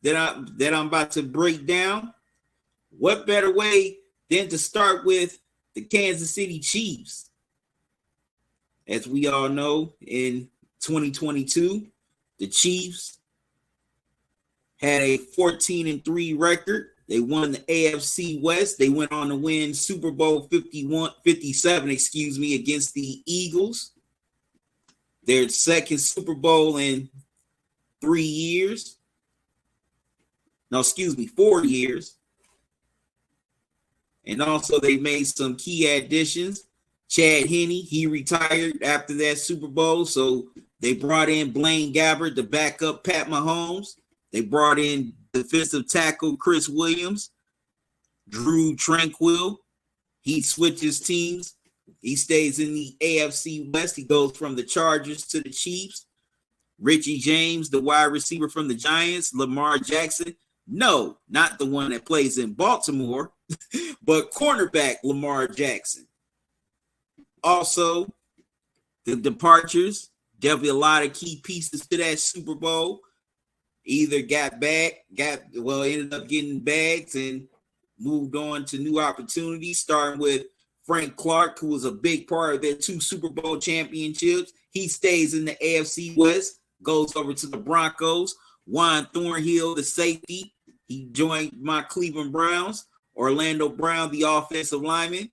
that I'm about to break down, what better way than to start with the Kansas City Chiefs? As we all know, in 2022, the Chiefs had a 14-3 record. They won the AFC West. They went on to win Super Bowl 57, against the Eagles. Their second Super Bowl in 4 years. And also they made some key additions. Chad Henne, he retired after that Super Bowl, so they brought in Blaine Gabbert to back up Pat Mahomes. They brought in defensive tackle Chris Williams, Drew Tranquill. He switches teams. He stays in the AFC West. He goes from the Chargers to the Chiefs. Richie James, the wide receiver from the Giants. Lamar Jackson. No, not the one that plays in Baltimore, but cornerback Lamar Jackson. Also, the departures, definitely a lot of key pieces to that Super Bowl. Either ended up getting bags and moved on to new opportunities, starting with Frank Clark, who was a big part of their 2 Super Bowl championships. He stays in the AFC West, goes over to the Broncos. Juan Thornhill, the safety, he joined my Cleveland Browns. Orlando Brown, the offensive lineman,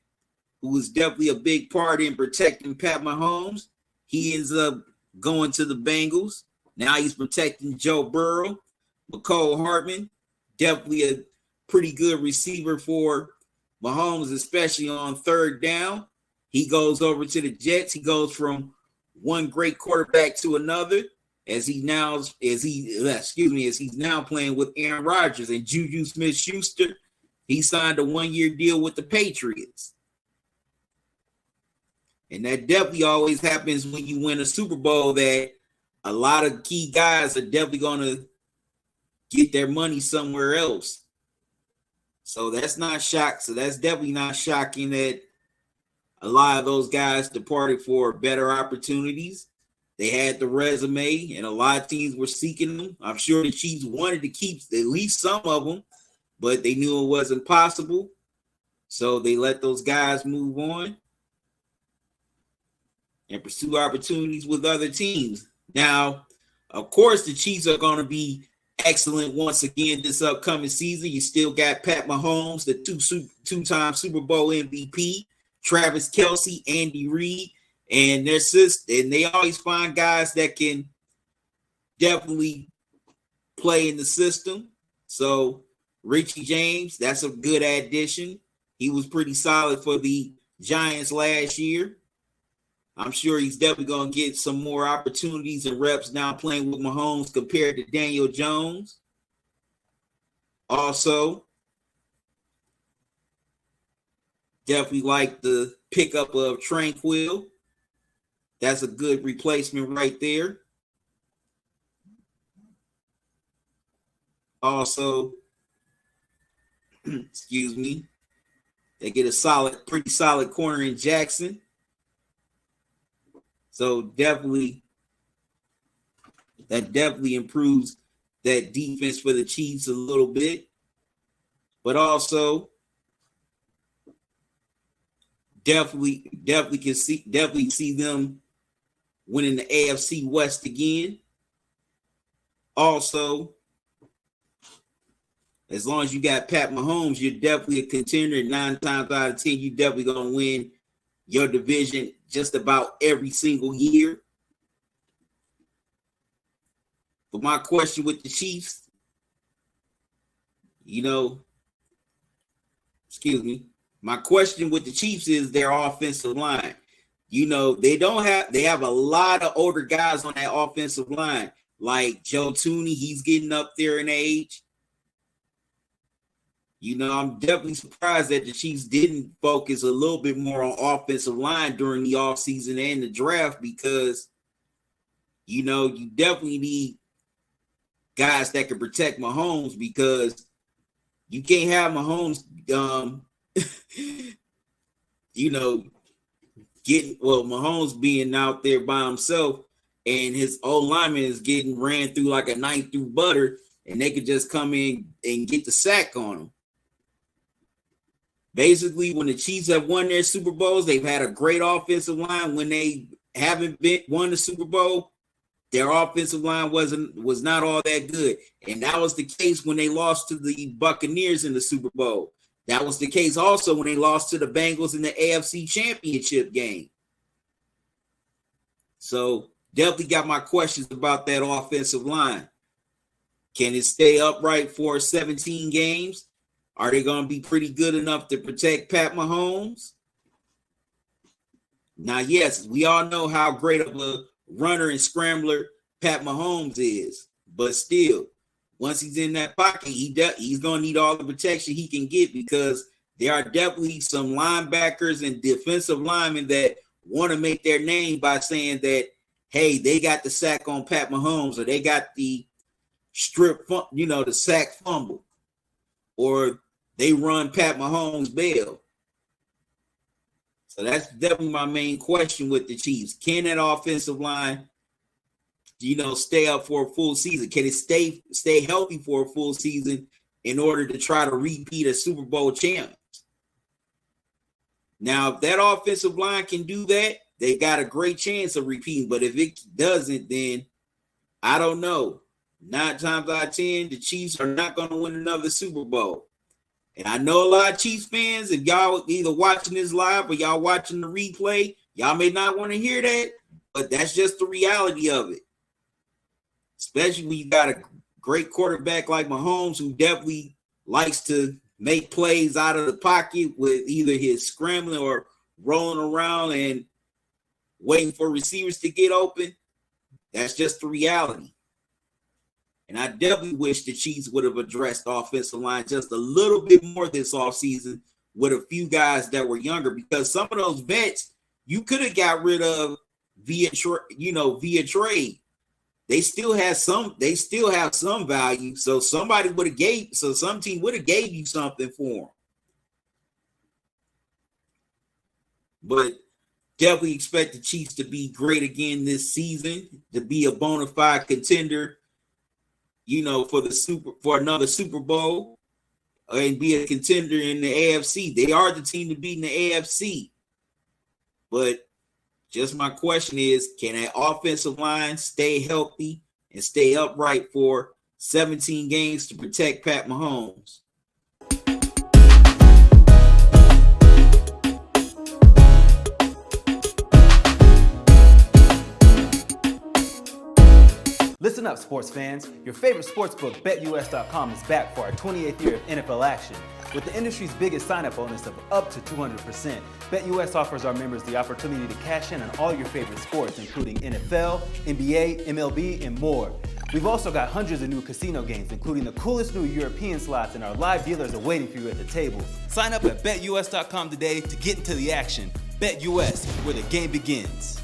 who was definitely a big part in protecting Pat Mahomes. He ends up going to the Bengals. Now he's protecting Joe Burrow. McCole Hartman, definitely a pretty good receiver for Mahomes, especially on third down. He goes over to the Jets. He goes from one great quarterback to another as he's now playing with Aaron Rodgers and Juju Smith-Schuster. He signed a 1-year deal with the Patriots. And that definitely always happens when you win a Super Bowl, that a lot of key guys are definitely going to get their money somewhere else. So that's definitely not shocking that a lot of those guys departed for better opportunities. They had the resume, and a lot of teams were seeking them. I'm sure the Chiefs wanted to keep at least some of them, but they knew it wasn't possible. So they let those guys move on and pursue opportunities with other teams. Now, of course, the Chiefs are going to be excellent once again this upcoming season. You still got Pat Mahomes, the two-time Super Bowl MVP, Travis Kelce, Andy Reid, and they always find guys that can definitely play in the system. So Richie James, that's a good addition. He was pretty solid for the Giants last year. I'm sure he's definitely going to get some more opportunities and reps now playing with Mahomes compared to Daniel Jones. Also, definitely like the pickup of Tranquill. That's a good replacement right there. Also, they get a pretty solid corner in Jackson. So that definitely improves that defense for the Chiefs a little bit. But also, definitely see them winning the AFC West again. Also, as long as you got Pat Mahomes, you're definitely a contender. 9 times out of 10, you're definitely going to win your division just about every single year. But my question with the Chiefs, my question with the Chiefs is their offensive line. They have a lot of older guys on that offensive line, like Joe Tooney. He's getting up there in age. I'm definitely surprised that the Chiefs didn't focus a little bit more on offensive line during the offseason and the draft, because, you definitely need guys that can protect Mahomes, because you can't have Mahomes, Mahomes being out there by himself and his old lineman is getting ran through like a knife through butter. and they could just come in and get the sack on them. Basically, when the Chiefs have won their Super Bowls, they've had a great offensive line. When they haven't won the Super Bowl, their offensive line was not all that good. And that was the case when they lost to the Buccaneers in the Super Bowl. That was the case also when they lost to the Bengals in the AFC Championship game. So definitely got my questions about that offensive line. Can it stay upright for 17 games? Are they going to be pretty good enough to protect Pat Mahomes? Now, yes, we all know how great of a runner and scrambler Pat Mahomes is, but still, once he's in that pocket, he's going to need all the protection he can get, because there are definitely some linebackers and defensive linemen that want to make their name by saying that, hey, they got the sack on Pat Mahomes, or they got the the sack fumble, or they run Pat Mahomes' bail. So that's definitely my main question with the Chiefs. Can that offensive line, stay up for a full season? Can it stay healthy for a full season in order to try to repeat as Super Bowl champs? Now, if that offensive line can do that, they got a great chance of repeating. But if it doesn't, then I don't know. 9 times out of 10, the Chiefs are not going to win another Super Bowl. And I know a lot of Chiefs fans, if y'all either watching this live or y'all watching the replay, y'all may not want to hear that, but that's just the reality of it. Especially when you got a great quarterback like Mahomes, who definitely likes to make plays out of the pocket with either his scrambling or rolling around and waiting for receivers to get open. That's just the reality. And I definitely wish the Chiefs would have addressed the offensive line just a little bit more this offseason with a few guys that were younger, because some of those vets you could have got rid of via trade. They still have some value. So some team would have gave you something for them. But definitely expect the Chiefs to be great again this season, to be a bona fide contender, for another Super Bowl, and be a contender in the AFC. They are the team to beat in the AFC. But just my question is, can that offensive line stay healthy and stay upright for 17 games to protect Pat Mahomes? Listen up, sports fans. Your favorite sportsbook, BetUs.com, is back for our 28th year of NFL action. With the industry's biggest sign-up bonus of up to 200%, BetUS offers our members the opportunity to cash in on all your favorite sports, including NFL, NBA, MLB, and more. We've also got hundreds of new casino games, including the coolest new European slots, and our live dealers are waiting for you at the tables. Sign up at BetUS.com today to get into the action. BetUS, where the game begins.